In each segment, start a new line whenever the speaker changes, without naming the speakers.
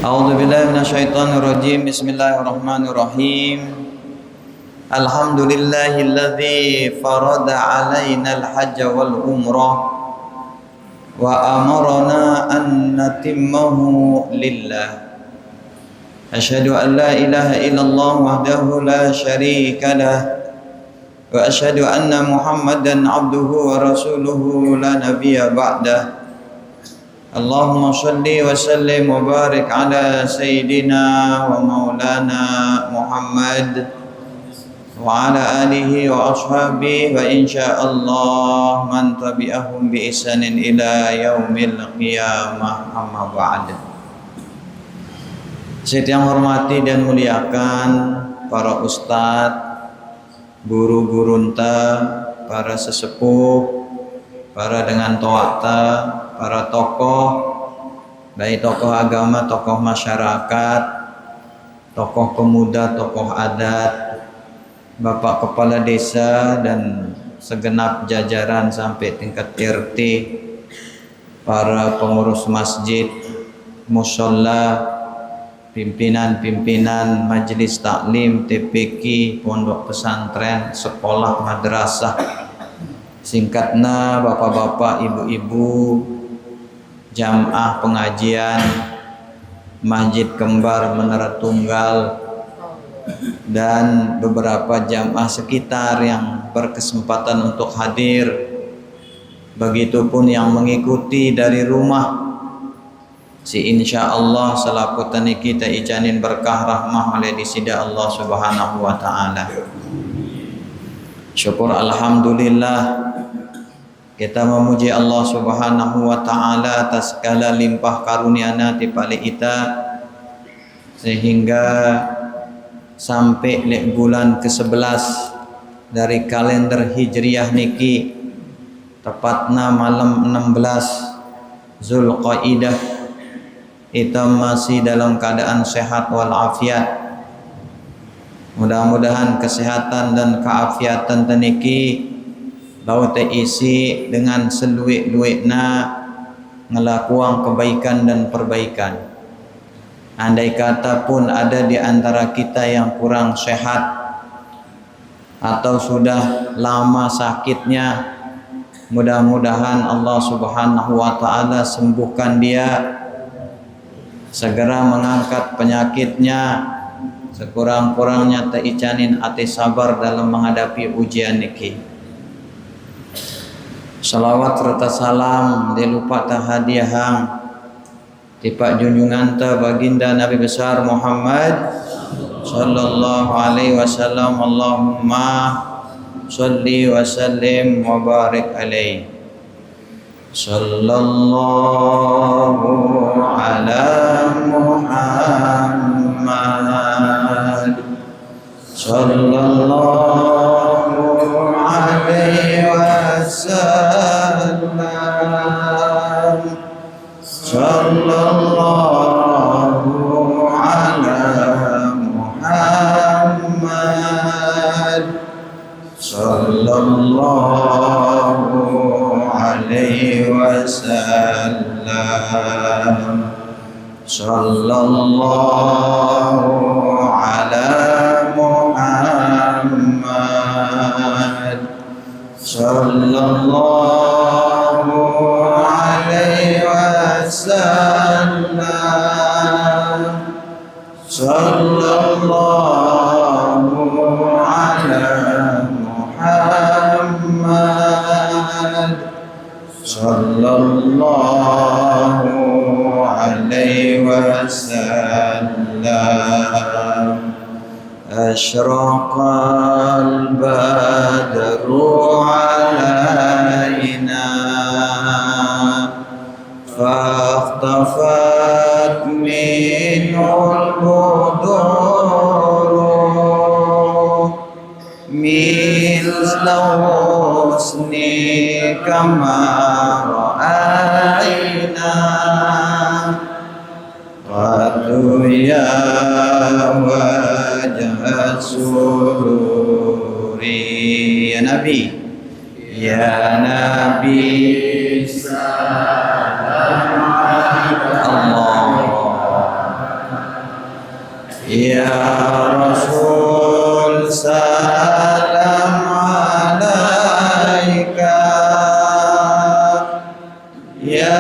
A'udzu billahi minasyaitonir rajim. Bismillahirrahmanirrahim. Alhamdulillahilladzi farada 'alainal hajja wal umrah wa amarna an natimmahu lillah. Asyhadu an la ilaha illallah wahdahu la syarika lah wa asyhadu anna Muhammadan 'abduhu wa rasuluhu la nabiyya ba'dah. Allahumma shalli wa sallim wa barik ala sayyidina wa maulana Muhammad wa ala alihi wa ashabihi wa insyaallah man tabi'ahum bi ihsanin ila yaumil qiyamah, amma ba'd. Saya yang hormati dan muliakan para ustadz, guru-guru para sesepuh, para dengan toata, para tokoh, baik tokoh agama, tokoh masyarakat, tokoh pemuda, tokoh adat, bapak kepala desa dan segenap jajaran sampai tingkat RT, para pengurus masjid, musholla, pimpinan-pimpinan majelis taklim, TPQ, pondok pesantren, sekolah, madrasah, singkatnya bapak-bapak, ibu-ibu, jamaah pengajian Masjid Kembar Menara Tunggal dan beberapa jamaah sekitar yang berkesempatan untuk hadir, begitupun yang mengikuti dari rumah. Si insyaallah salaputan kita ijanin berkah rahmah oleh disida Allah subhanahu wa ta'ala. Syukur alhamdulillah, kita memuji Allah subhanahu wa ta'ala atas segala limpah karunia-Nya di balik kita, sehingga sampai bulan ke-11 dari kalender Hijriyah niki, tepatnya malam 16 Zulqaidah, kita masih dalam keadaan sehat walafiat. Mudah-mudahan kesehatan dan keafiatan teniki laut isi dengan seluik-luikna ngelakuang kebaikan dan perbaikan. Andai kata pun ada di antara kita yang kurang sehat atau sudah lama sakitnya, mudah-mudahan Allah subhanahu wa ta'ala sembuhkan dia, segera mengangkat penyakitnya, sekurang-kurangnya teicanin ati sabar dalam menghadapi ujian niki. Salawat serta salam dilupa tahadiahang tipak junjungan ta baginda Nabi besar Muhammad sallallahu alaihi wasallam. Allahumma shalli wa sallim wa barik alaihi. Sallallahu ala Muhammad sallallahu alaihi wasallam. Sallallahu ala Muhammad sallallahu alaihi wasallam. Sallallahu ala Muhammad sallallahu alaihi wasallam. Sallallahu ala Muhammad sallallahu alaihi wasallam. Asyraqal badru alaina fahtafat minul buduru misla husni kama ra'aina qadu ya wajah sururi. Ya Nabi, ya Nabi, salam Allah Ya Rasul salam alaika, Ya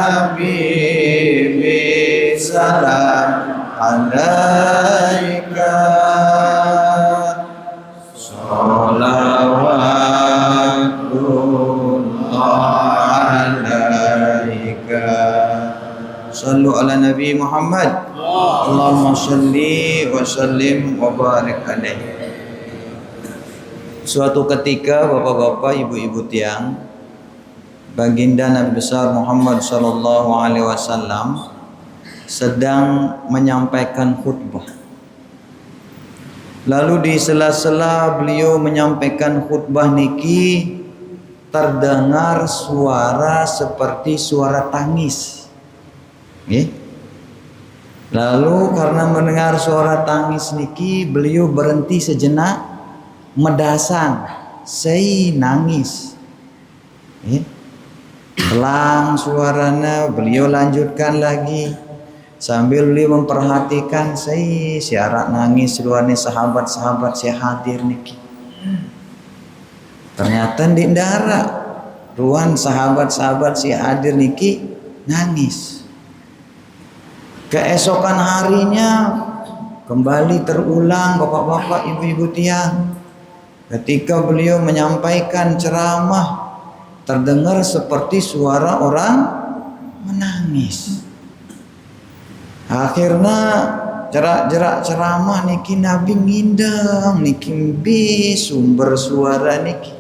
Habibi salam alaika, salawatullah alaika. Sallu ala Nabi Muhammad. Allahumma salli wa sallim wa barik alaihi. Suatu ketika bapak-bapak, ibu-ibu tiang, baginda Nabi besar Muhammad sallallahu alaihi wasallam sedang menyampaikan khutbah. Lalu di sela-sela beliau menyampaikan khutbah niki terdengar suara seperti suara tangis. Lalu karena mendengar suara tangis niki, beliau berhenti sejenak, medasang, sei nangis. Pelang suaranya, beliau lanjutkan lagi sambil beliau memperhatikan sei siarak nangis luarnya sahabat-sahabat saya hadir niki. Ternyata di darat ruan sahabat-sahabat si hadir niki nangis. Keesokan harinya kembali terulang bapak-bapak, ibu-ibu tiang. Ketika beliau menyampaikan ceramah, terdengar seperti suara orang menangis. Akhirnya jerak-jerak ceramah niki Nabi ngindang niki bi sumber suara niki.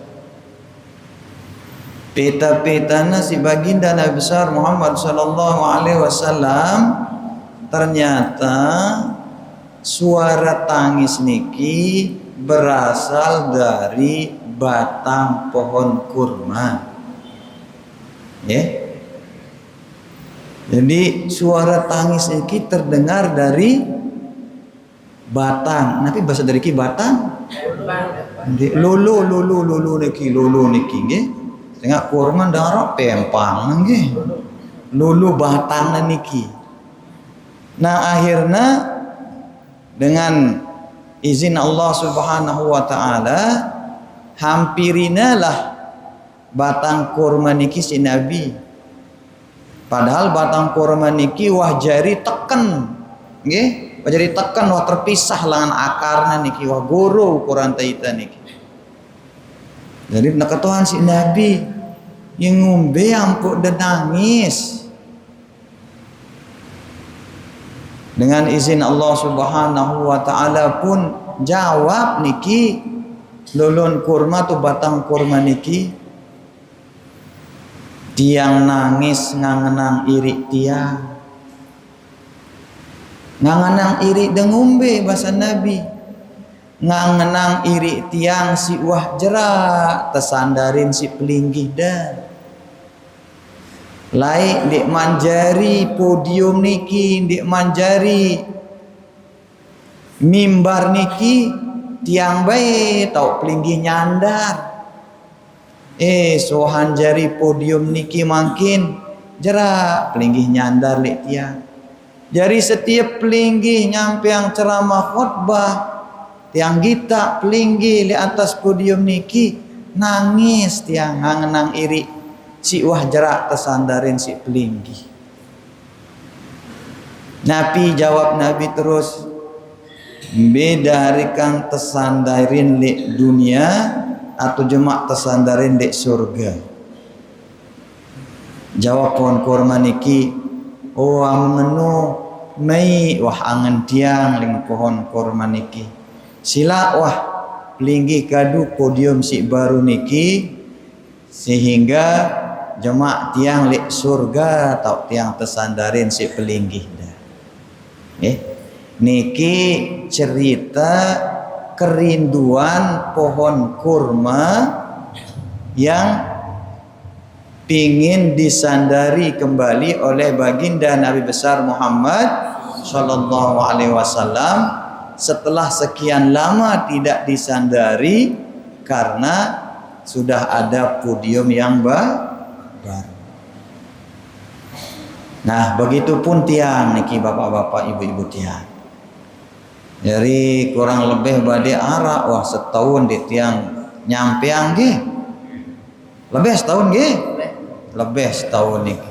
Peta-petana si baginda Nabi besar Muhammad sallallahu alaihi wasallam, ternyata suara tangis niki berasal dari batang pohon kurma. Jadi suara tangis niki terdengar dari batang. Nanti bahasa dari ki batang. Lulu niki nggih. Tengah kurma darah pempang nggih. Lulu batang niki. Nah akhirnya dengan izin Allah Subhanahu wa taala hampirinalah batang kurma niki si Nabi. Padahal batang kurma niki wah jari teken nggih, wah jari teken wah terpisah langan akarna niki wah goro ukuran taita niki. Jadi nakatuhan si Nabi yang ngombe ampuk dan nangis. Dengan izin Allah Subhanahu wa taala pun jawab niki lulun kurma tu batang kurma niki, tiang nangis ngangenang iri tiang. Ngangenang iri dengumbe bahasa Nabi. Ngangenang iri tiang si wah jerak tersandarin si pelinggih dah. Laik dik manjari podium niki, dik manjari mimbar niki tiang bae tau pelinggih nyandar. Sohan jari podium niki makin jerak pelinggih nyandar lek tiang. Jadi setiap pelinggih nyampe yang ceramah khutbah, tiang kita pelinggih di atas podium niki nangis tiang ngangenang iri. Si wah jerak tersandarin si pelinggih. Nabi jawab Nabi terus, beda hari kang tersandarin di dunia atau jemak tersandarin di surga. Jawab pohon kurma niki, oh amenu mei wah angen tiang ling pohon kurma niki. Sila wah pelinggih kadu podium si baru niki sehingga jemaah tiang lek surga atau tiang tersandarin si pelinggih dah. Niki cerita kerinduan pohon kurma yang pingin disandari kembali oleh baginda Nabi besar Muhammad sallallahu alaihi wasallam setelah sekian lama tidak disandari karena sudah ada podium yang baru. Nah, begitupun tiang niki bapak-bapak, ibu-ibu tiang. Jadi kurang lebih bade arak wah setahun di tiang nyampeang ge. Lebih setahun ge. Lebih setahun niki.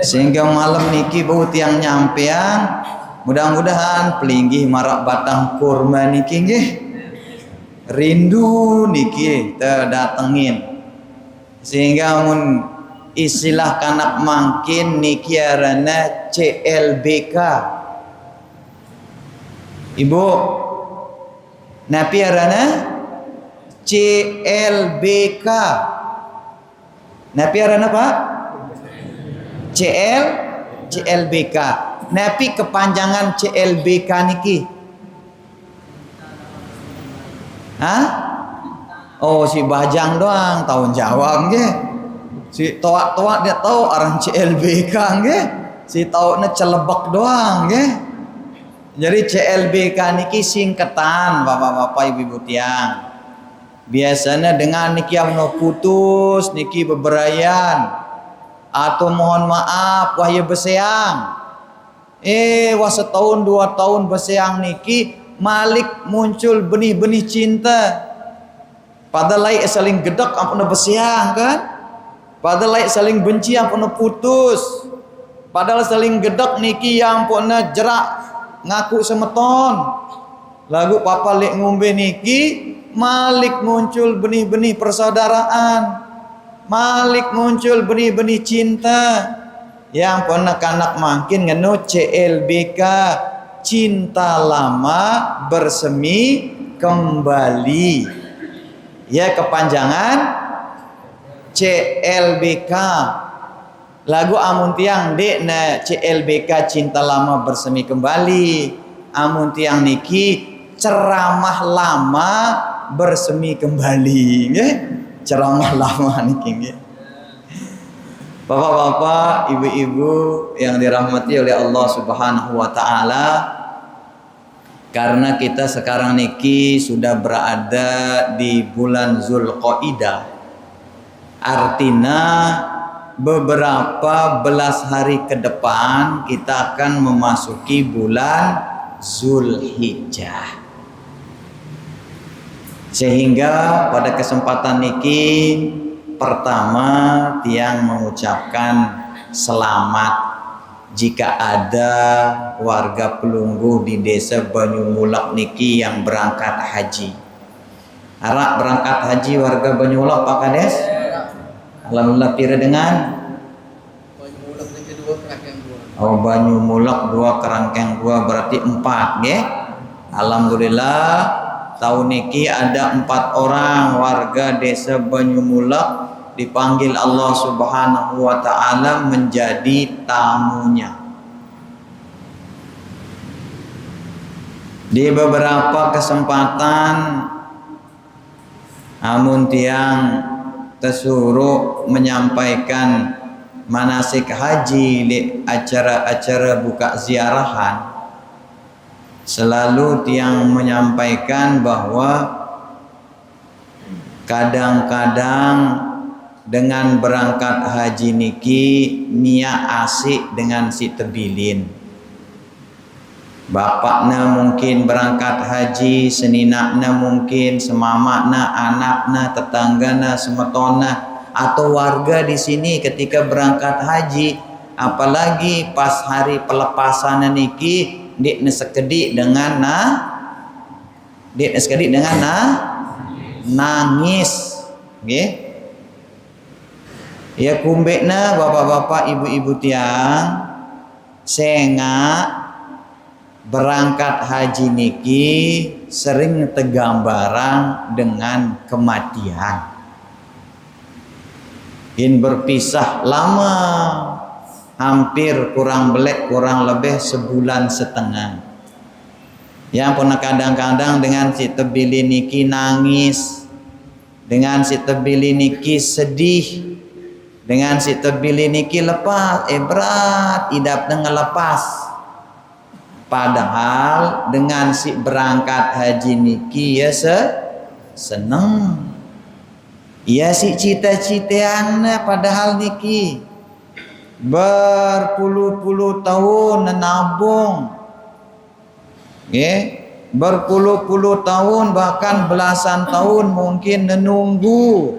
Sehingga malam niki bau tiang nyampeang mudah-mudahan pelinggih marak batang kurma niki nggih. Rindu niki terdatengin. Sehingga mun istilah kanak mangkin niki arana CLBK. Ibu napi arana CLBK. Napi arana Pak? CLBK. Napi kepanjangan CLBK niki? Hah? Oh si Bajang doang tahun jawab nggih. Si toak-toak dia tahu orang CLBK nggih. Si tahu ne celebek doang nggih. Jadi CLBK niki singkatan bapak-bapak ibu-ibu tiang. Biasanya dengan niki yang putus niki beberayan atau mohon maaf wahyu beseang. Wah setahun 2 tahun beseang niki malik muncul benih-benih cinta. Padahal lai saling gedek ampun beseang kan? Padahal lai saling benci ampun putus. Padahal saling gedek niki yang ampun jerak ngaku semeton. Lagu papa lek ngombe niki malik muncul benih-benih persaudaraan. Malik muncul benih-benih cinta. Yang pernah kanak makin ngenu CLBK, cinta lama bersemi kembali. Ya kepanjangan CLBK. Lagu amun tiang dek na CLBK cinta lama bersemi kembali. Amun tiang niki ceramah lama bersemi kembali, nggih. Ceramah lama niki nggih. Bapak-bapak, ibu-ibu yang dirahmati oleh Allah Subhanahu wa taala, karena kita sekarang niki sudah berada di bulan Zulqaidah. Artinya beberapa belas hari ke depan kita akan memasuki bulan Zulhijjah. Sehingga pada kesempatan niki pertama tiang mengucapkan selamat jika ada warga pelungguh di desa Banyumulak niki yang berangkat haji. Arak berangkat haji warga Banyumulak Pak Kades? Alhamdulillah pira dengan
Banyumulak niki 2 kerangkeng 2.
Oh Banyumulak 2 kerangkeng 2 berarti 4 nggih. Alhamdulillah tahun niki ada 4 orang warga desa Banyumulak dipanggil Allah Subhanahu wa taala menjadi tamunya. Di beberapa kesempatan amun tiang tersuruh menyampaikan manasik haji di acara-acara buka ziarahan, selalu tiang menyampaikan bahwa kadang-kadang dengan berangkat haji niki niat asik dengan si tebilin. Bapakna mungkin berangkat haji, seninakna mungkin, semamakna, anakna, tetanggana, semetona, atau warga di sini ketika berangkat haji, apalagi pas hari pelepasan niki, dik nesekedi dengan nangis, nggih. Ya kumbekna bapak-bapak ibu-ibu tiang senga berangkat haji niki sering tegambaran dengan kematian. In berpisah lama, hampir kurang lebih sebulan setengah. Yang pernah kadang-kadang dengan si tebili niki nangis, dengan si tebili niki sedih, dengan si tebili niki lepas, berat idap dengan lepas. Padahal dengan si berangkat haji niki ya seneng. Ya si cita-citaannya padahal niki berpuluh-puluh tahun nabung. berpuluh-puluh tahun bahkan belasan tahun mungkin menunggu.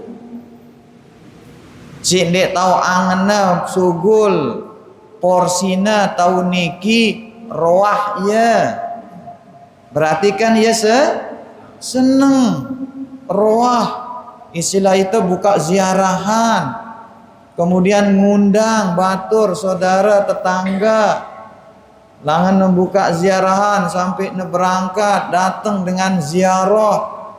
Si dek tahu angena sugul porsina tahu niki roah ya. Berarti kan ya seneng roah. Istilah itu buka ziarahan. Kemudian ngundang batur saudara tetangga. Langan membuka ziarahan sampai berangkat datang dengan ziarah.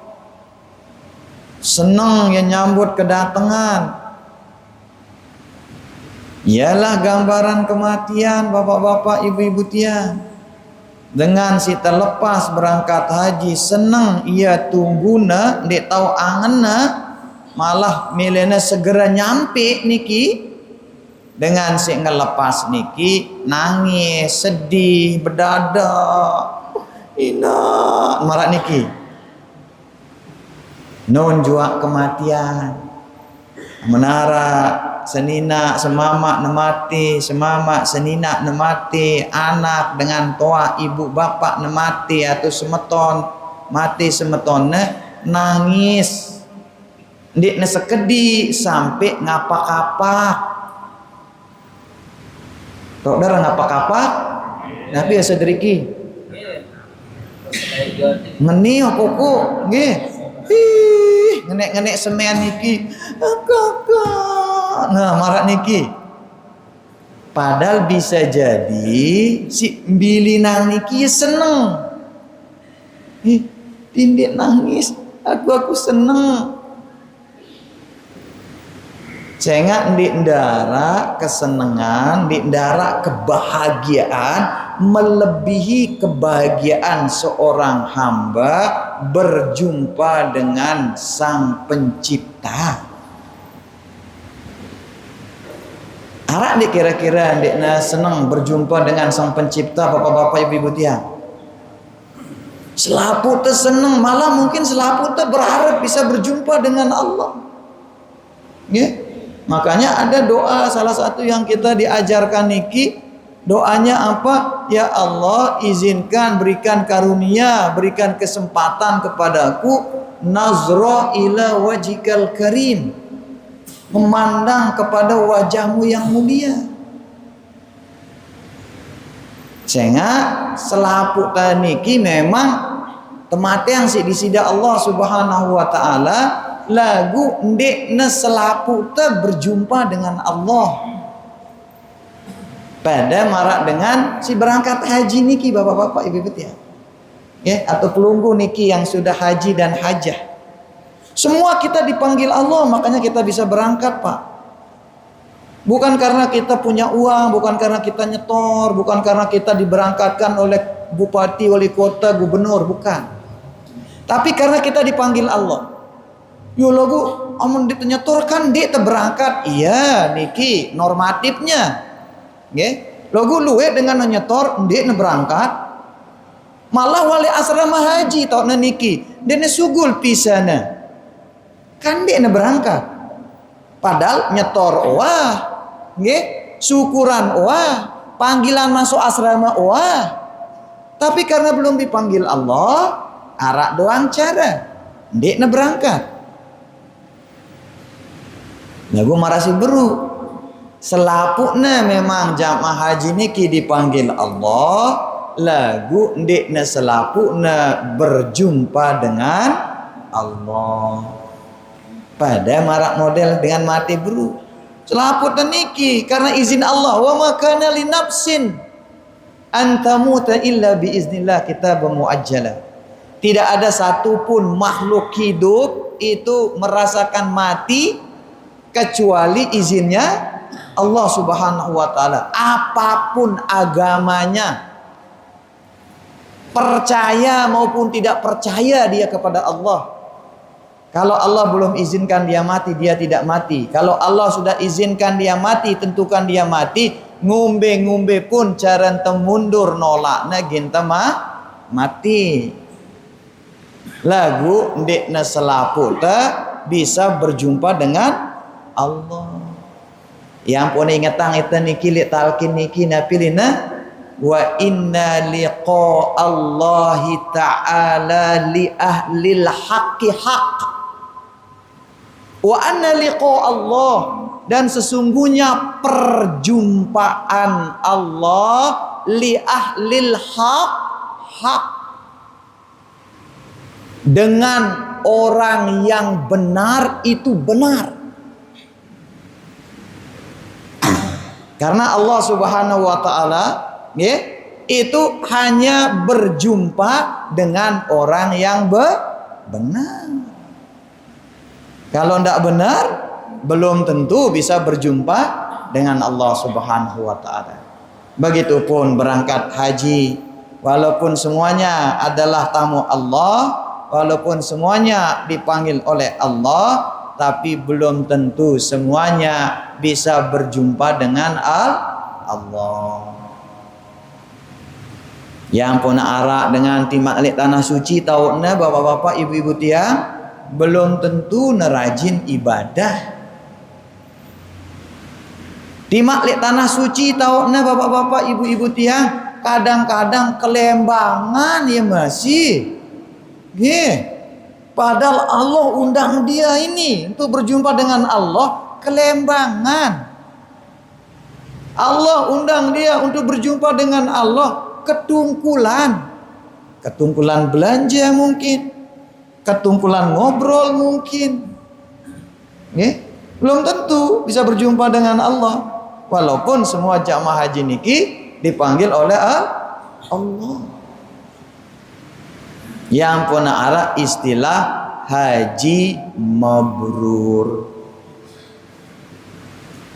Senang yang nyambut kedatangan. Ialah gambaran kematian bapak-bapak ibu-ibu tiang. Dengan si terlepas berangkat haji senang ia tungguna dek tahu angena malah milena segera nyampe niki. Dengan si ngelepas niki nangis, sedih, berdadak. Ina marak niki. Non jua kematian. Menara senina semama nemati, semama senina nemati, anak dengan toa ibu bapak nemati atau semeton mati semetone nangis. Ndik sekedi sampai ngapak-kapak. Tok darah ngapak-kapak, tapi ya sedriki. Ngeni opo nggih. Ih, ngenek-ngenek semean niki. Kakak. Nah, marak niki. Padahal bisa jadi si bilinang niki seneng. Ih, tindik nangis. Aku seneng. Sehingga di ndara kesenangan, di ndara kebahagiaan melebihi kebahagiaan seorang hamba berjumpa dengan Sang Pencipta. Arak dik kira-kira ndikna senang berjumpa dengan Sang Pencipta bapak-bapak ibu-ibu tiang. Selapu teh senang, malah mungkin selapu teh berharap bisa berjumpa dengan Allah. Ya. Makanya ada doa salah satu yang kita diajarkan niki, doanya apa? Ya Allah, izinkan, berikan karunia, berikan kesempatan kepadaku nazra ila wajhikal karim, memandang kepada wajahmu yang mulia. Sehingga selapu niki memang temate yang disida Allah Subhanahu wa taala lagu ndekna selapu te berjumpa dengan Allah pada marak dengan si berangkat haji niki bapak-bapak ibu-ibu ya atau pelunggu niki yang sudah haji dan hajah. Semua kita dipanggil Allah, makanya kita bisa berangkat Pak. Bukan karena kita punya uang, bukan karena kita nyetor, bukan karena kita diberangkatkan oleh bupati, wali kota, gubernur, bukan. Tapi karena kita dipanggil Allah. Yo lagu amun dipenyetorkan dia berangkat. Iya niki normatifnya. Nggih. Lagu luwe dengan menyetor dia berangkat. Malah wali asrama haji tok niki dene sugul pisana. Kan dia berangkat. Padahal nyetor wah. Nggih, syukuran wah, panggilan masuk asrama wah. Tapi karena belum dipanggil Allah, arak doang cara. Dia berangkat. Nah gue marasi beru selapukna memang jamaah haji niki dipanggil Allah lagu ndekna selapukna berjumpa dengan Allah pada marak model dengan mati beru selapukna niki karena izin Allah wa ma kana li nafsin an tamuta illa bi iznillah kitabun muajjala. Tidak ada satupun makhluk hidup itu merasakan mati kecuali izinnya Allah Subhanahu wa taala. Apapun agamanya, percaya maupun tidak percaya dia kepada Allah. Kalau Allah belum izinkan dia mati, dia tidak mati. Kalau Allah sudah izinkan dia mati, tentukan dia mati. Ngombe-ngombe pun cara mundur nolakna ginta mati. Lagu ndekna selaputa bisa berjumpa dengan Allah. Yang pun ingatang itu niki li talkin niki napilina wa inna liqa Allah ta'ala li ahlil haqqi haqq. Wa anna liqa Allah, dan sesungguhnya perjumpaan Allah li ahlil haq hak, dengan orang yang benar itu benar. Karena Allah Subhanahu wa taala itu hanya berjumpa dengan orang yang benar. Kalau tidak benar, belum tentu bisa berjumpa dengan Allah Subhanahu wa taala. Begitupun berangkat haji, walaupun semuanya adalah tamu Allah, walaupun semuanya dipanggil oleh Allah, tapi belum tentu semuanya bisa berjumpa dengan Allah. Yang pun arak dengan timak alik tanah suci, tahu na bapak-bapak, ibu-ibu tiang, belum tentu nerajin ibadah. Timak alik tanah suci, tahu na bapak-bapak, ibu-ibu tiang, kadang-kadang kelembangan ya masih. Padahal Allah undang dia ini untuk berjumpa dengan Allah, kelembangan. Allah undang dia untuk berjumpa dengan Allah, ketungkulan. Ketungkulan belanja mungkin, ketungkulan ngobrol mungkin. Belum tentu bisa berjumpa dengan Allah. Walaupun semua jamaah haji niki dipanggil oleh Allah. Yang pun arah istilah haji mabrur.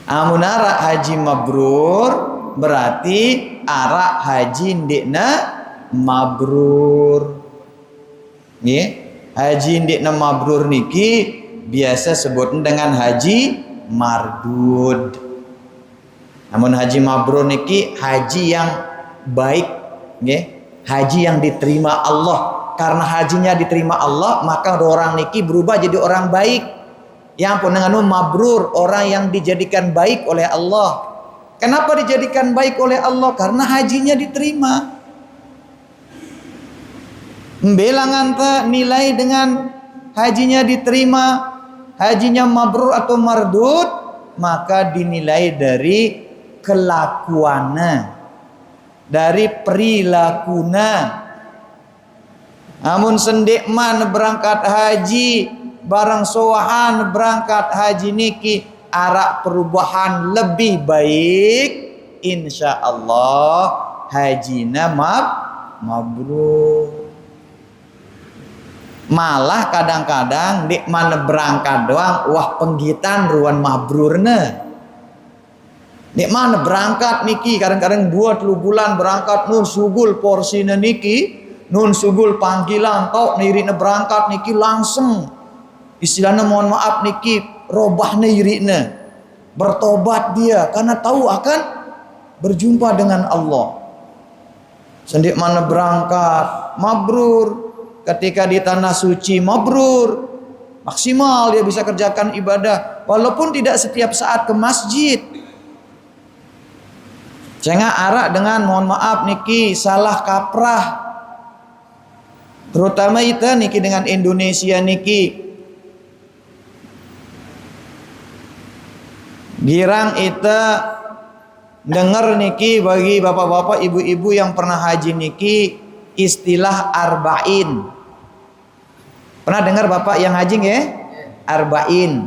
Amun arah haji mabrur berarti arah haji ndekna mabrur. Haji ndekna mabrur niki biasa sebut dengan haji mardud. Namun haji mabrur niki haji yang baik, haji yang diterima Allah. Karena hajinya diterima Allah, maka orang niki berubah jadi orang baik. Yang pun dengan mabrur, orang yang dijadikan baik oleh Allah. Kenapa dijadikan baik oleh Allah? Karena hajinya diterima. Belangan nilai dengan hajinya diterima, hajinya mabrur atau mardud, maka dinilai dari kelakuannya, dari perilakunya. Amun sendikman berangkat haji, barang sowahan berangkat haji niki arak perubahan lebih baik, insya Allah hajina mabrur. Malah kadang-kadang dik mana berangkat doang, wah penggitan ruan mabrurne. Dik mana berangkat niki kadang-kadang 2-3 bulan berangkat nun sugul porsine niki. Nun sugul panggilan tau nirina berangkat niki langsung istilahnya mohon maaf niki robah nirina, bertobat dia karena tahu akan berjumpa dengan Allah. Sendik mana berangkat mabrur, ketika di tanah suci mabrur, maksimal dia bisa kerjakan ibadah walaupun tidak setiap saat ke masjid. Jangan arak dengan mohon maaf niki salah kaprah. Terutama itu niki dengan Indonesia niki. Girang itu dengar niki bagi bapak-bapak, ibu-ibu yang pernah haji niki istilah arba'in. Pernah dengar bapak yang haji nggih? Arba'in.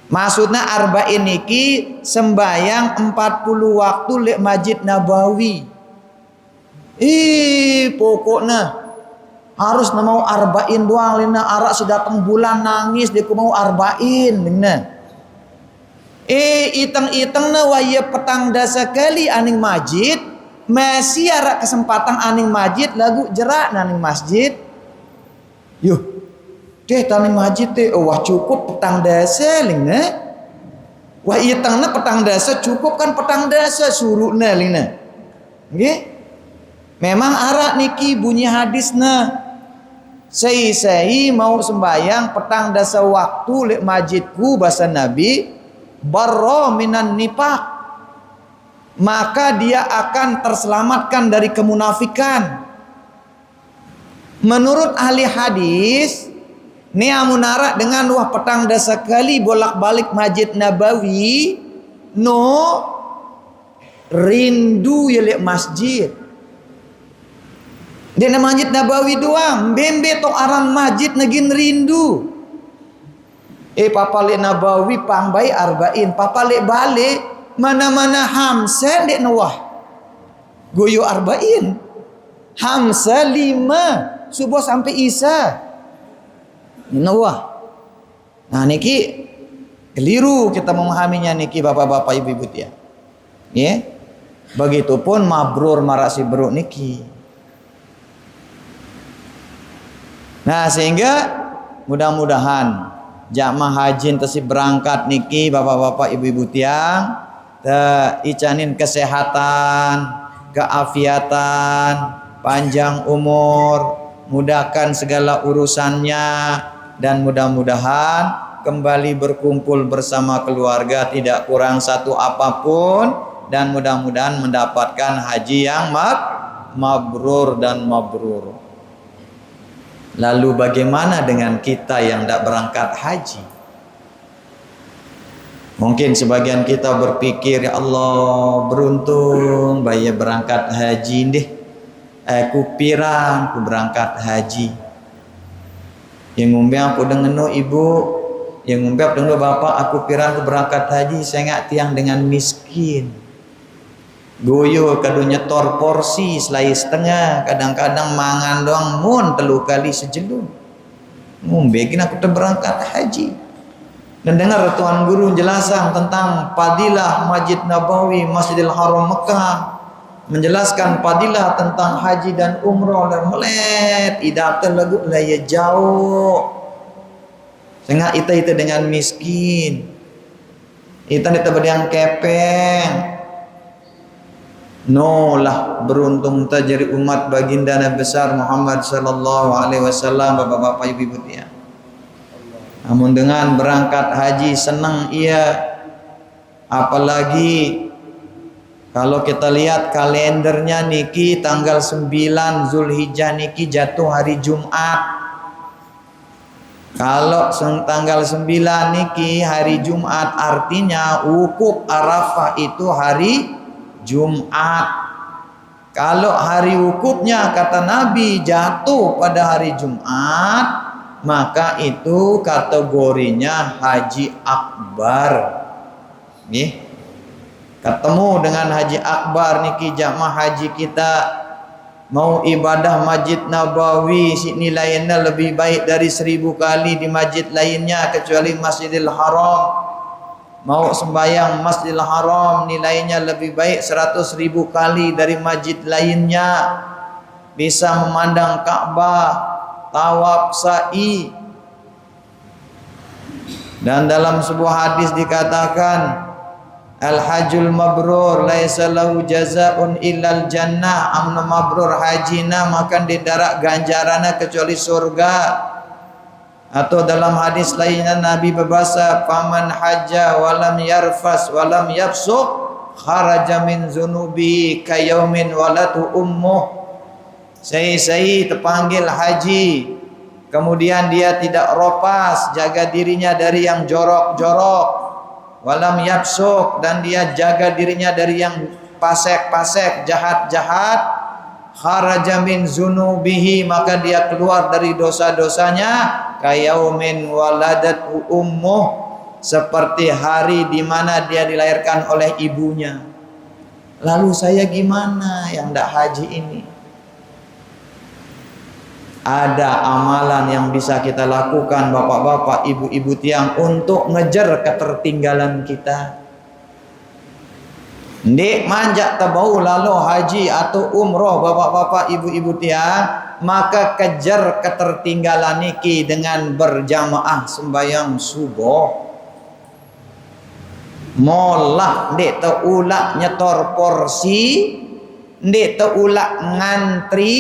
Maksudnya arba'in niki sembayang 40 waktu lek Masjid Nabawi. Pokoknya harus mau arba'in doang lina arak sedatang bulan nangis dia mau arba'in lina. Iteng-iteng na waya petang dasa kali aning masjid masih arak kesempatan aning masjid lagu jerak naning masjid. Yuh teh taning masjid teh wah cukup petang dasa lina. Wah iteng na petang dasa cukup kan petang dasa suruna lina. Nggih. Memang arak niki bunyi hadisna. Sei mau sembayang petang dasa waktu lek masjidku bahasa Nabi barra minan nifaq. maka dia akan terselamatkan dari kemunafikan. Menurut ahli hadis, ni amunara dengan wah petang dah sekali bolak-balik Masjid Nabawi, no rindu ya masjid. Dia nama Masjid Nabawi doang, bembe tok arang masjid negin rindu. Papa lek Nabawi pangbai arba'in, papa lek balik mana-mana hamsa dek nawah. Goyo arba'in. Hamsa 5 subuh sampai isya. Nawah. Nah niki keliru kita memahaminya niki bapak-bapak ibu-ibu ya. Ya. Begitupun mabrur marasi beruk niki. Nah sehingga mudah-mudahan jamaah haji tesi berangkat niki bapak-bapak ibu-ibu tiang icanin kesehatan, keafiatan, panjang umur, mudahkan segala urusannya, dan mudah-mudahan kembali berkumpul bersama keluarga tidak kurang satu apapun, dan mudah-mudahan mendapatkan haji yang mabrur dan mabrur. Lalu bagaimana dengan kita yang tidak berangkat haji? Mungkin sebagian kita berpikir, ya Allah beruntung bayar berangkat haji deh. Aku piran aku berangkat haji. Yang ngombe aku dengan ibu, yang ngombe aku dengan bapak, aku piran aku berangkat haji, saya nggak tiang dengan miskin. Goyo kado nyetor porsi selai setengah, kadang-kadang mangan doang mun 3 kali sejelun. Ngombe kena aku berangkat haji. Dan dengar Tuan Guru menjelaskan tentang fadilah Masjid Nabawi, Masjidil Haram Mekah, menjelaskan fadilah tentang haji dan umrah dan melet idak lagu laya jauh. Sehingga itu dengan miskin. Itu yang kepeng. No lah beruntung tajari umat baginda Nabi besar Muhammad sallallahu alaihi wasallam bapak-bapak ibu-ibu ya. Namun dengan berangkat haji senang ia, apalagi kalau kita lihat kalendernya niki tanggal 9 Zulhijjah niki jatuh hari Jumat. Kalau tanggal 9 niki hari Jumat artinya wukuf Arafah itu hari Jumat. Kalau hari wukufnya kata Nabi jatuh pada hari Jumat, maka itu kategorinya haji akbar. Nih, ketemu dengan haji akbar niki jamaah haji kita mau ibadah Masjid Nabawi nilainya lebih baik dari 1000 kali di masjid lainnya kecuali Masjidil Haram. Mau sembahyang Masjidil Haram nilainya lebih baik 100.000 kali dari masjid lainnya. Bisa memandang Ka'bah, tawaf sa'i. Dan dalam sebuah hadis dikatakan al-hajjul mabrur laisa lahu jazaa'un illal jannah. Amna mabrur hajina makan di darat ganjarana kecuali surga. Atau dalam hadis lainnya Nabi berbahasa faman hajja walam yarfas walam yafsuq kharaja min zunubi kayaumin walatu ummuh. Saya terpanggil haji, kemudian dia tidak ropas, jaga dirinya dari yang jorok-jorok, walam yafsuq, dan dia jaga dirinya dari yang pasek-pasek, jahat-jahat, kharaja min zunubihi, maka dia keluar dari dosa-dosanya kayaumin waladatu ummuh, seperti hari di mana dia dilahirkan oleh ibunya. Lalu saya gimana yang tidak haji ini? Ada amalan yang bisa kita lakukan bapak-bapak, ibu-ibu tiang untuk ngejar ketertinggalan kita. Ndik manjak tabau lalu haji atau umroh bapak-bapak ibu-ibu tiang, maka kejar ketertinggalan niki dengan berjamaah sembahyang subuh. Molah ndik teulak nyetor porsi, ndik teulak ngantri,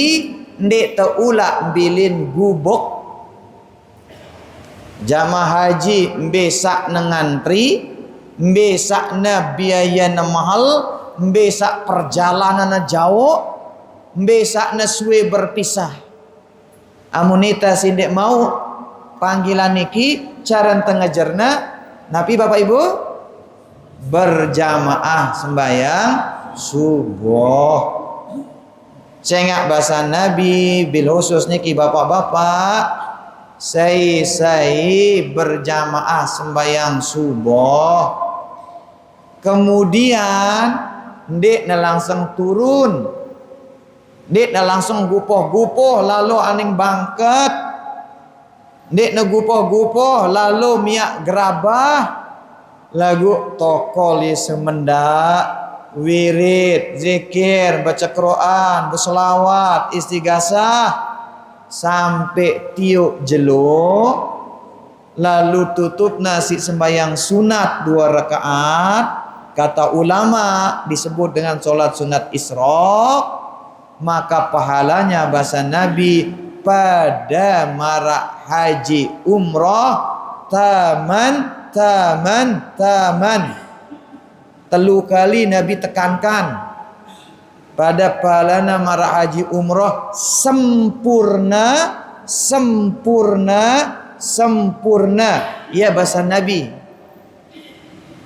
ndik teulak bilin gubuk. Jamaah haji besak ngantri, besakna biaya mahal, Besak perjalanan jauh, besak suwe berpisah. Amunita sindik mau panggilan niki cara tengejerna napi Bapak Ibu berjamaah sembahyang subuh. Cengak bahasa Nabi bil khusus niki bapak-bapak saya berjamaah sembahyang subuh. Kemudian ndek na langsung turun, ndek na langsung gupoh-gupoh lalu aning bangket, ndek na gupoh-gupoh lalu miak gerabah lagu tokoli semendak wirid, zikir, baca Quran, berselawat, istighasah sampai tiuk jelo, lalu tutup nasi sembahyang sunat 2 rakaat. Kata ulama disebut dengan solat sunat Isra, maka pahalanya bahasa Nabi pada marak haji umrah taman. 3 kali Nabi tekankan pada pahalana marak haji umrah sempurna. Ya bahasa Nabi.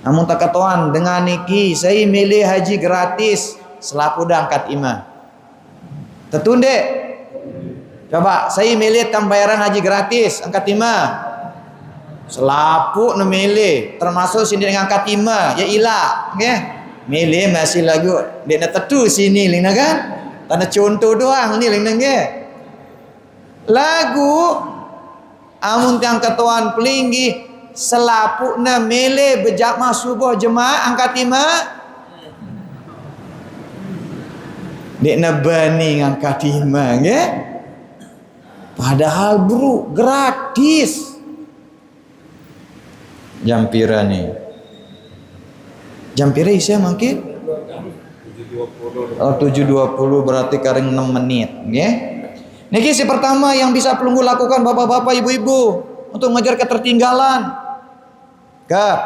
Namun tak katakan dengan niki saya milih haji gratis selaku dah angkat imah. Tetundek. Coba saya milih tambayaran haji gratis angkat imah. Selapu milih termasuk sini dengan angkat imah ya ilah, okay? Milih masih lagu dia nak tetu sini lina kan? Tanda contoh doang ni lina ke? Lagu amun tiang ketuan pelinggi selapu na milih berjamaah subuh jemaah angkat imah. Dia nak bani angkat imah ke? Padahal bro gratis. Jampira ni. Jampira isya mungkin? 7.20 berarti karing 6 menit, nggih. Niki si pertama yang bisa pelunggu lakukan bapak-bapak, ibu-ibu untuk mengejar ketertinggalan.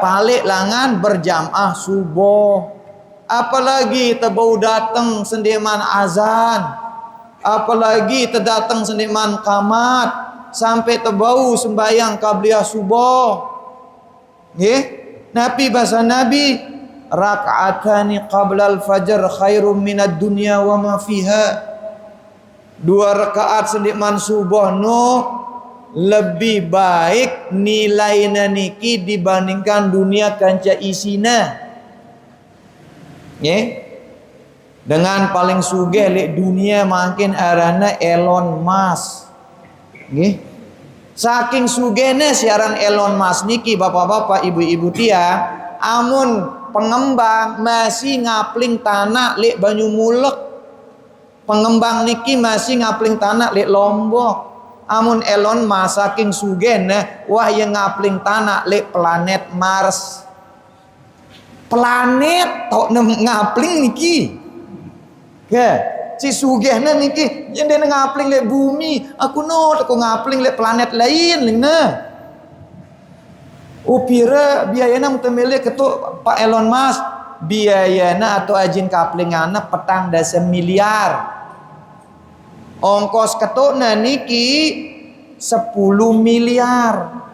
Palik langan berjamaah subuh. Apalagi tebau datang sendiman azan. Apalagi terdatang sendiman qamat sampai tebau sembahyang qabliyah subuh. Nggih, Nabi bahasa Nabi raka'atani qabla al-fajr khairum minad dunya wa ma fiha. 2 rakaat sendikman subuh no lebih baik nilainya niki dibandingkan dunia kanca isina. Nggih. Dengan paling sugih lek dunia makin arana Elon Musk. Nggih. Saking sugene siaran Elon Musk niki bapak-bapak ibu-ibu tia, amun pengembang masih ngapling tanah lek Banyumulek. Pengembang niki masih ngapling tanah lek Lombok. Amun Elon Musk saking sugene wah yang ngapling tanah lek planet Mars. Planet tok ngapling niki. Ke si sugihna niki yang dia ngapling lek bumi, aku ngapling lek planet lain lingna. Upira biayana mutemele ketuk Pak Elon Musk, biayana atau ajin kaplingana petang dasa miliar. Ongkos ketukna niki 10 miliar.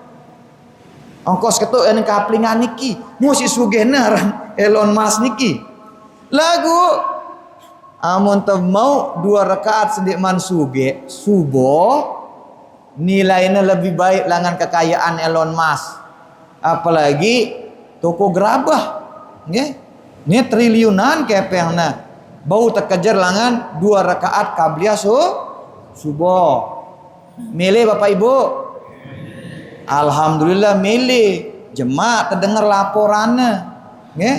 Ongkos ketuk yang kaplingan niki, musi sugihna Elon Musk niki. Lagu amun mau 2 rakaat sendikman subuh nilainya lebih baik langan kekayaan Elon Musk. Apalagi toko gerabah, nggih. Ini triliunan kepengna. Bau terkejar langan 2 rakaat qabliyah subuh. Milih Bapak Ibu. Alhamdulillah milih. Jemaah terdengar laporannya, nggih.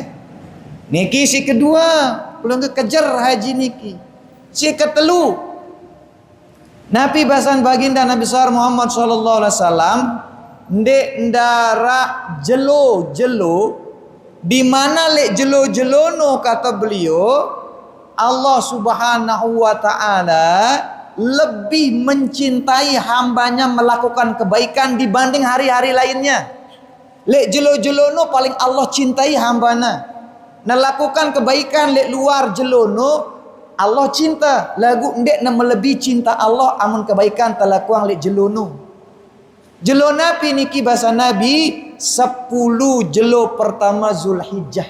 Niki si kedua belum kekejar haji niki. Si ketelu Nabi bahasan baginda Nabi besar Muhammad sallallahu alaihi wasallam ndek ndara jelo-jelo di mana lek jelo-jelo no kata beliau Allah Subhanahu wa taala lebih mencintai hambanya melakukan kebaikan dibanding hari-hari lainnya. Lek jelo-jelo no paling Allah cintai hambana. lakukan kebaikan lek luar jelono Allah cinta, lagu ndek na melebihi cinta Allah amun kebaikan talakuang lek jelono. Jelona pi niki bahasa Nabi 10 jelo pertama Zulhijjah.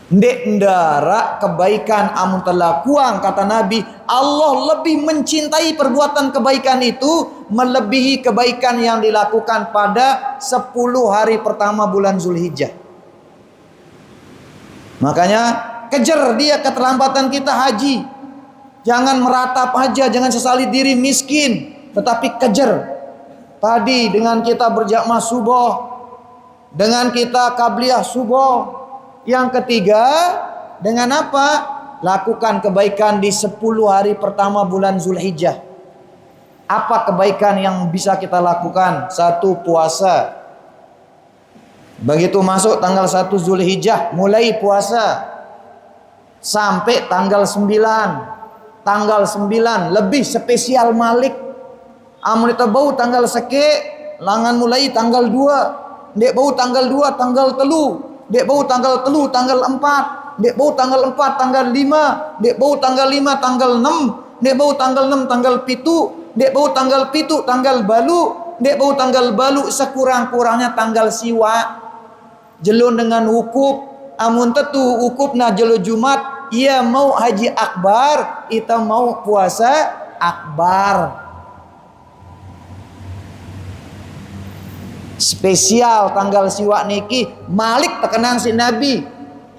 Ndek ndara kebaikan amun talakuang kata Nabi, Allah lebih mencintai perbuatan kebaikan itu melebihi kebaikan yang dilakukan pada 10 hari pertama bulan Zulhijjah. Makanya kejar dia keterlambatan kita haji. Jangan meratap aja, jangan sesali diri miskin, tetapi kejar. Tadi dengan kita berjamaah subuh, dengan kita qabliyah subuh. Yang ketiga, dengan apa? Lakukan kebaikan di 10 hari pertama bulan Zulhijjah. Apa kebaikan yang bisa kita lakukan? 1, puasa. Begitu masuk tanggal 1 Zulhijjah, mulai puasa sampai tanggal 9. Tanggal 9 lebih spesial Malik. Amun itu bau tanggal seke, langan mulai tanggal 2. Dek bau tanggal 2, tanggal telu. Dek bau tanggal telu, tanggal 4. Dek bau tanggal 4, tanggal 5. Dek bau tanggal 5, tanggal 6. Dek bau tanggal 6, tanggal 7. Dek bau tanggal 7, tanggal balu. Dek bau tanggal balu sekurang-kurangnya tanggal siwa. Jelun dengan wukuf. Amun tetu wukuf na jelo Jumat, ia mau haji akbar, kita mau puasa akbar. Spesial tanggal siwa niki Malik terkenang si Nabi.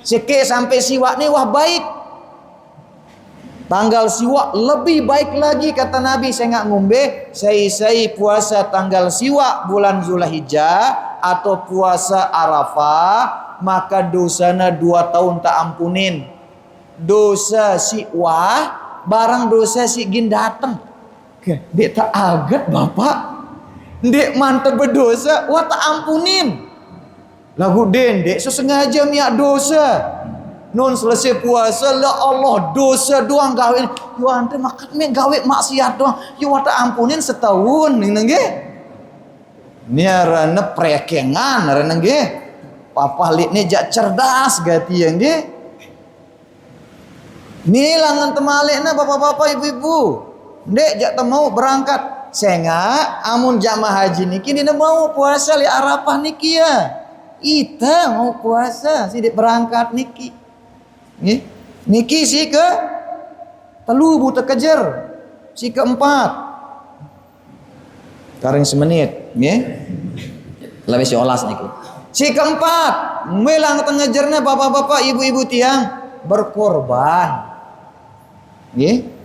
Seke sampai siwa ni wah baik. Tanggal siwa lebih baik lagi kata Nabi. Saya nggak ngombe, saya puasa tanggal siwa bulan Zulhijjah atau puasa Arafah, maka dosana 2 tahun tak ampunin. Dosa si wah, barang dosa si gin datang. Dia tak agat bapak. Dek mantep berdosa, wah tak ampunin. Lagu dek sesengaja miak dosa. Non selesai puasa, la Allah dosa doang gawe. Yo ante makat me gawe maksiat doang. Yo tak ampunin setahun ning nggih. Ni arane prekengan arane nggih. Papa lik ni jak cerdas gati yang nggih. Ni langan temalikna bapak-bapak ibu-ibu. Dek jak mau berangkat. Sehingga amun jamaah haji niki dina mau puasa li Arafah niki ya. Ita mau puasa sidik berangkat niki. Nggih. Niki si ke telu buta kejar. Si keempat. Karing semenit, nggih. Lebih si olas niki. Si keempat, melang tengejerna bapak-bapak, ibu-ibu tiang berkorban. Nggih.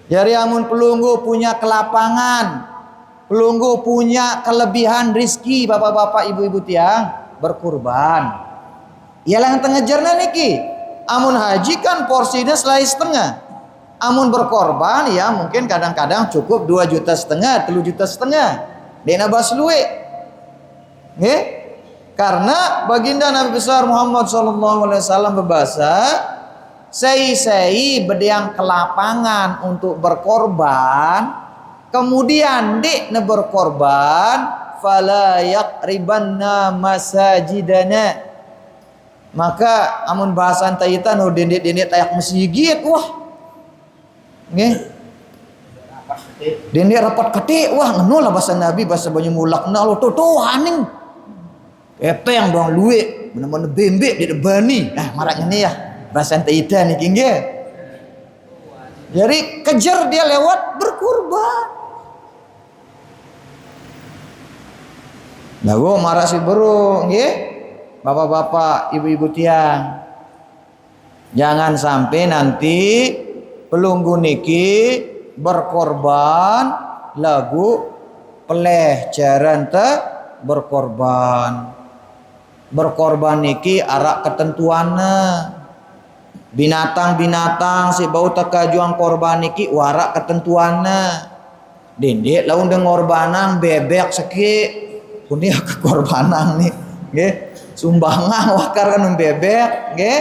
Jadi amun pelunggu punya kelapangan, pelunggu punya kelebihan rizki, bapak-bapak, ibu-ibu tiang berkurban. Ialah yang tengejarna niki. Amun haji kan porsinya selai setengah. Amun berkorban ya mungkin kadang-kadang cukup 2,5 juta, 3,5 juta. Dena basluwe. Nggih? Karena baginda Nabi besar Muhammad SAW berbahasa, sei berdiang ke lapangan untuk berkorban, kemudian dek ne berkorban, fala yaqribanna masajidana. Maka amun bahasan taitan no dendek tayak masjid, wah. Nggih. Dendek rapat ketik, wah ngono lah bahasa Nabi, bahasa banyu mulakna lo to haning. Eteng doang luwe, mana-mana bembek di debani. Nah, maraknya nih ya. Bahasa Taida nih nggih. Jadi kejar dia lewat berkurban. Nah, gua marah si bro, nggih. Bapak-bapak, ibu-ibu tiang. Jangan sampai nanti pelunggu niki berkorban lagu peleh jaran berkorban. Berkorban niki arak ketentuannya. Binatang-binatang si bau teka juang korban niki warak ketentuannya. Dendek laun deng korbanang bebek seki punya ke korbanang nih nggih sumbangan wakar kan bebek nggih.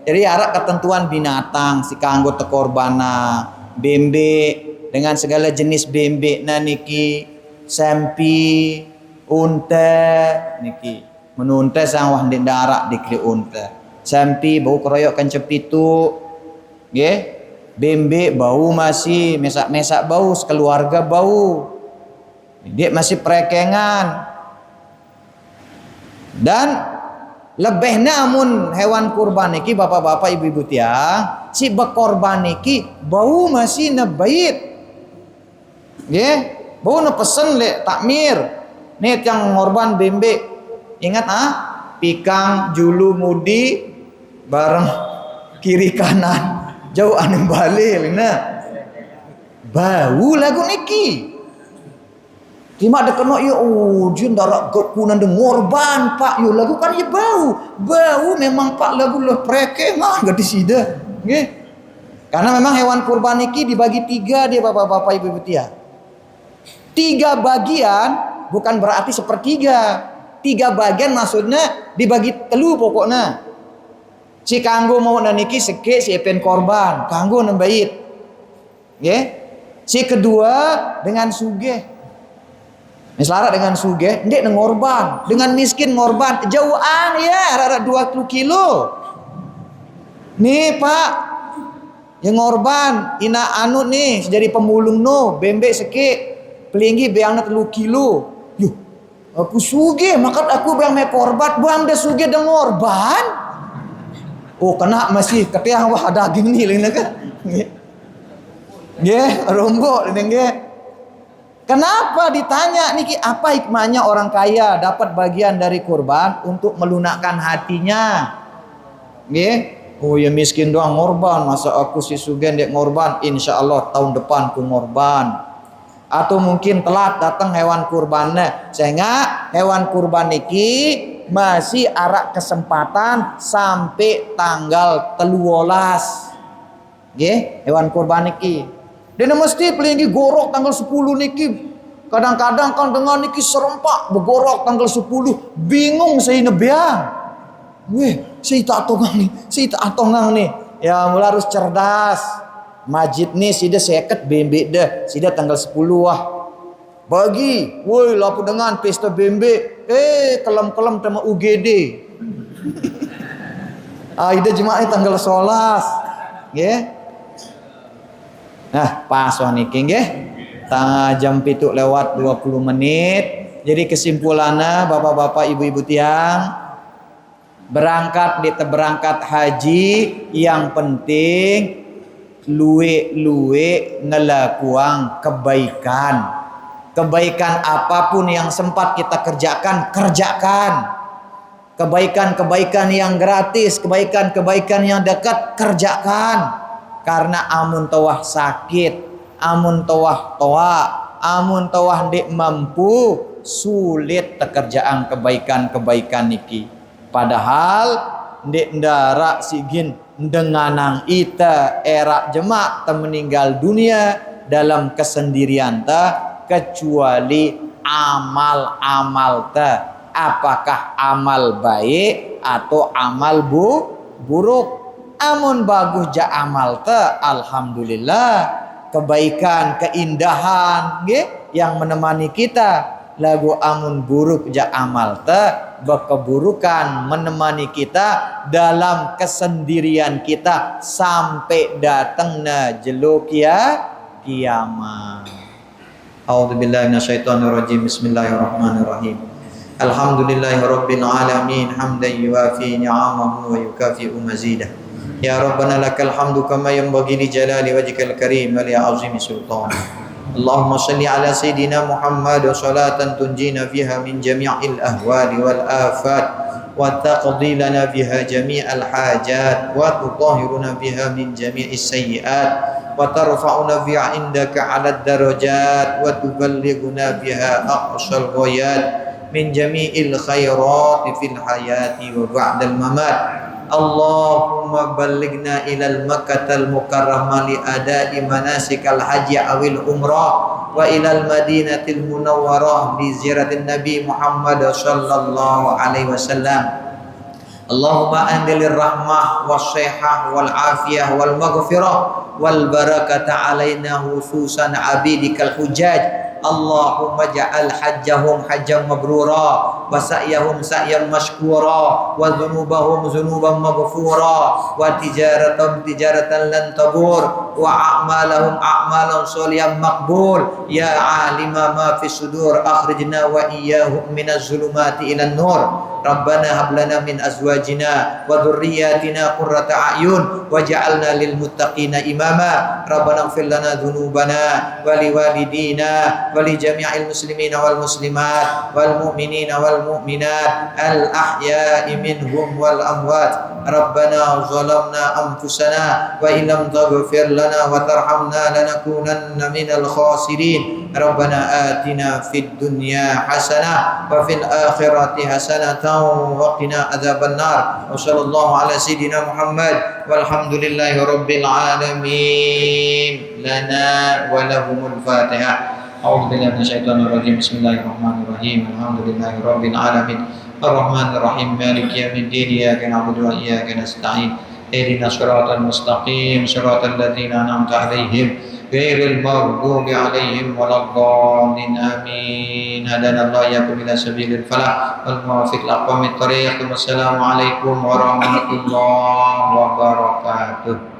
Jadi arak ketentuan binatang si kanggo te korbana bembe dengan segala jenis bembe na niki sampi unta niki menuntai sang wah di darat di kli unta sampai bau keroyokkan cepitu nggih bembe bau masih mesak-mesak bau sekeluarga bau dia masih perekengan dan lebih namun hewan kurban niki bapak-bapak ibu-ibu tiang si bekorban niki bau masih nebait nggih bau na pesen le takmir nih yang ngorban bembe ingat pikang julu mudi bareng kiri kanan jauh aneh balik bau lagu niki Cuma ada kena ya jin darak kekunan de ngorban pak yo lagu kan ya bau memang pak lagu lah preke mah enggak disida nggih karena memang hewan kurban iki dibagi 3 dia bapak-bapak ibu-ibu tia 3 bagian bukan berarti sepertiga 3 bagian maksudnya dibagi telu pokoknya si kanggo mau niki seke si epen korban kanggo nembait nggih si kedua dengan sugih Misalnya dengan sugih, ndek ngorban, dengan miskin ngorban, jauhan ya, rada 20 kilo. Nih Pak, yang ngorban, ina anu nih, jadi pemulung no, bembe seke, pelinggi beangna 3 kilo. Yuh, aku sugih, maka aku beang me korban, beang de sugih de ngorban. Oh kena masih, ketiang wah daging nih, lina kan? Nggih, rombok, nggih. Kenapa ditanya niki apa hikmahnya orang kaya dapat bagian dari kurban untuk melunakkan hatinya? Nggih. Oh ya miskin doang ngorban, masa aku si sugen dek ngorban, insya Allah tahun depan ku ngorban. Atau mungkin telat datang hewan kurbannya, sehingga hewan kurban niki masih arak kesempatan sampai tanggal 13. Nggih, hewan kurban niki. Dan mesti pelinggi gorok tanggal 10 niki. Kadang-kadang kan dengan niki serempak begorok tanggal 10. Bingung saya nebiang. Weh, saya tak tongang nih. Ya mulai harus cerdas. Majid nih sida seket bembe dah. Sida tanggal 10 wah. Bagi, woi lapu dengan pesta bembe. Kelam-kelam sama UGD. Ida jemaah tanggal 11. Nggih. Nah, pas wah niki nggih. Tanggal jam 7 lewat 20 menit. Jadi kesimpulannya Bapak-bapak Ibu-ibu tiang berangkat haji yang penting luwe ngelakuang kebaikan. Kebaikan apapun yang sempat kita kerjakan. Kebaikan-kebaikan yang gratis, kebaikan-kebaikan yang dekat kerjakan. Karena amun tawah sakit, amun tawah toa, amun tawah ndek mampu, sulit pekerjaan kebaikan-kebaikan niki. Padahal ndek ndara sigin denganang ita era jemak meninggal dunia dalam kesendirian ta kecuali amal-amal ta. Apakah amal baik atau amal buruk? Amun bagus ja amal ta alhamdulillah kebaikan keindahan nggih yang menemani kita lagu amun buruk ja amal ta keburukan menemani kita dalam kesendirian kita sampai datangna jeluk kiamat. A'udzubillahi minasyaitonirrajim. Bismillahirrahmanirrahim. Alhamdulillahirabbil alamin hamdan yuwafi ni'amahu wa yukafi'u mazidah. Ya Rabbana lakal hamdu kama yanbaghi li jalali wajhikal karim wa li 'azimi sultanik. Allahumma shalli ala sayidina Muhammad wa salatan tunjina fiha min jami'il ahwali wal afat wa taqdi lana fiha jami'al hajat wa tutahhiruna fiha min jami'is sayyi'at wa tarfa'una fiha indaka 'alad darajat wa tuballighuna fiha aqsal ghayat min jami'il khairat fil hayati wa ba'dal mamat. Allahumma ballighna ilal Makkatal Mukarramah li ada'i manasikal haji awil umrah wa ilal Madinatil Munawwarah li ziyaratin Nabi Muhammad sallallahu alaihi wasallam. Allahumma andilir rahmah wassihah wal afiyah wal maghfirah wal barakata alaina khususan abidikal hujaj. Allahumma ja'al hajjahum hajjan mabrura wa wa sa'yahum sa'yan mashkura wa dhunubahum dhunuban maghfura wa tijaratan lan tabur wa a'malahum a'malan sholihan maqbul ya alima ma fi sudur akhrijna wa iyyahum minaz zulumati ilan nur Rabbana hab lana min azwajina wa dhurriyyatina qurrata a'yun waj'alna lil muttaqina imama Rabbana ighfir lana dhunubana wa liwalidina wa li jami'il muslimina wal muslimat wal mu'minina wal mu'minat al ahya'i minhum wal amwat Rabbana zalamna anfusana wa illam taghfir lana wa tarhamna lanakunanna minal khasirin Rabbana atina fid dunya hasanah wa fil akhirati hasanatan wa qina adzabannar wa sallallahu ala sayidina Muhammad walhamdulillahi rabbil alamin lana wa lahumul fatihah a'udzu billahi minasyaitonir rajim bismillahirrahmanirrahim alhamdulillahi rabbil alamin arrahmanir rahim maliki yaumiddin iyyaka na'budu wa iyyaka nasta'in ihdinas siratal mustaqim siratal ladzina an'amta 'alaihim ghairil maghdubi 'alaihim waladdallin amin hadanallahu iyyakum ila sabilil falah wal muwaffiq aqwamit thariq wassalamu alaikum warahmatullahi wabarakatuh.